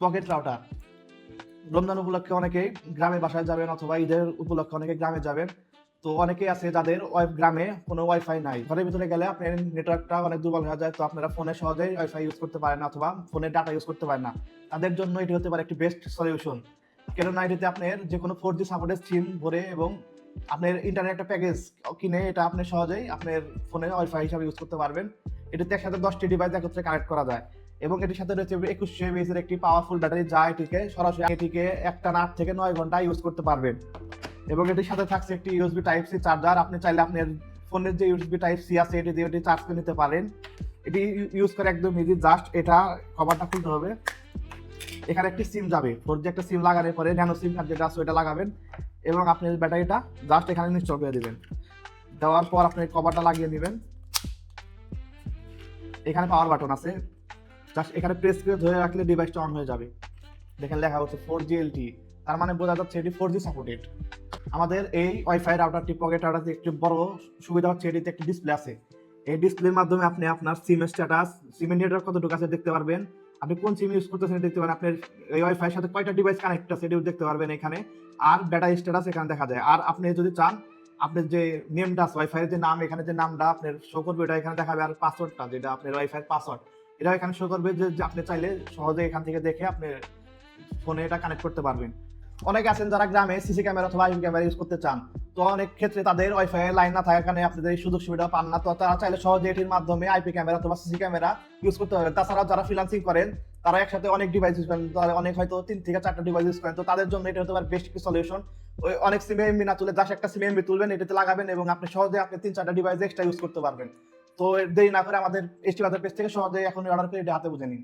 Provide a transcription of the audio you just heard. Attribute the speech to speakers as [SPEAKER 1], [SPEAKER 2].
[SPEAKER 1] Pocket router. Ramzan উপলক্ষে অনেকেই গ্রামে বাসায় যাবেন অথবা ঈদের উপলক্ষে অনেকে গ্রামে যাবেন। তো অনেকেই আছে যাদের গ্রামে কোনো ওয়াইফাই নাই। ঘরের ভিতরে গেলে আপনার নেটওয়ার্কটা অনেক দুর্বল হয়ে যায়। তো আপনারা ফোনে সহজেই ওয়াইফাই ইউজ করতে পারেন না অথবা ফোনের ডাটা ইউজ করতে পারেন না। তাদের জন্য এটি হতে পারে একটি বেস্ট সলিউশন। কেননা এটিতে আপনার যেকোনো 4G সাপোর্টেড সিম ভরে এবং আপনার ইন্টারনেট একটা প্যাকেজ কিনে এটা আপনি সহজেই আপনার ফোনে ওয়াইফাই হিসাবে ইউজ করতে পারবেন। এটিতে একসাথে 10টি ডিভাইস একত্রে কানেক্ট করা যায়। এবং এটির সাথে রয়েছে 2100 mAh এর একটি পাওয়ারফুল ব্যাটারি যা এটিকে একটানা 8 থেকে 9 ঘন্টা ইউজ করতে পারবেন। এবং এটির সাথে থাকছে একটি ইউএসবি টাইপ সি চার্জার। আপনি চাইলে আপনার ফোনের যে ইউএসবি টাইপ সি আছে এটি দিয়ে এটি চার্জ করে নিতে পারেন। এটি ইউজ করে একদম ইজি। জাস্ট এটা কভারটা খুলতে হবে। এখানে একটি সিম যাবে। 4G একটা সিম লাগানোর পরে ন্যানো সিম কার্ড যেটা আছে ওটা লাগাবেন এবং আপনি ব্যাটারিটা জাস্ট এখানে ইনস্টল করে দিবেন। দেওয়ার পর আপনি কভারটা লাগিয়ে নেবেন। এখানে পাওয়ার বাটন আছে, জাস্ট এখানে প্রেস করে ধরে রাখলে ডিভাইসটা অন হয়ে যাবে। দেখেন লেখা হচ্ছে 4G LTE, তার মানে বোঝা যাচ্ছে এটি 4G সাপোর্টেড। আমাদের এই ওয়াইফাই রাউটারটি পকেট রাউটারটি একটি বড় সুবিধা হচ্ছে এটিতে একটি ডিসপ্লে আছে। এই ডিসপ্লের মাধ্যমে আপনি আপনার সিমের স্ট্যাটাস, সিমের নেটওয়ার্ক কতটুকু আছে দেখতে পারবেন। আপনি কোন সিম ইউজ করতেছেন দেখতে পারেন। আপনার এই ওয়াইফাইয়ের সাথে কয়টা ডিভাইস কানেক্ট আছে এটিও দেখতে পারবেন এখানে। আর ব্যাটারি স্ট্যাটাস এখানে দেখা যায়। আর আপনি যদি চান আপনার যে নেমটা আছে ওয়াইফাইয়ের যে নাম, এখানে যে নামটা আপনার শো করবে এটা এখানে দেখাবে। আর পাসওয়ার্ডটা যেটা আপনার ওয়াইফাইয়ের পাসওয়ার্ড এটা এখানে শো করবে যে আপনি চাইলে সহজে এখান থেকে দেখে আপনি ফোনে এটা কানেক্ট করতে পারবেন। অনেকে আছেন যারা গ্রামে সিসি ক্যামেরা অথবা আইপি ক্যামেরা ইউজ করতে চান। তো অনেক ক্ষেত্রে তাদের ওয়াইফাই লাইন না থাকার কারণে আপনাদের এই সুযোগ সুবিধা পান না। তো তারা চাইলে সহজে এটির মাধ্যমে আইপি ক্যামেরা অথবা সিসি ক্যামেরা ইউজ করতে পারবেন। তাছাড়া যারা ফ্রিল্যান্সিং করেন তারা একসাথে অনেক ডিভাইস ইউজ করেন, অনেক হয়তো 3 থেকে 4টা ডিভাইস ইউজ করেন। তো তাদের জন্য এটা হতে পারে বেস্ট একটি সলিউশন। ওই অনেক সিমে এমবি না তুলে জাস্ট একটা সিমে এমবি তুলবেন, এটাতে লাগাবেন এবং আপনি সহজে আপনি 3-4টা ডিভাইস এক্সট্রা ইউজ করতে পারবেন। তো দেরি না করে আমাদের এসটি বাজার পেজ থেকে সহজে এখন অর্ডার করে এটা হাতে বুঝে নিন।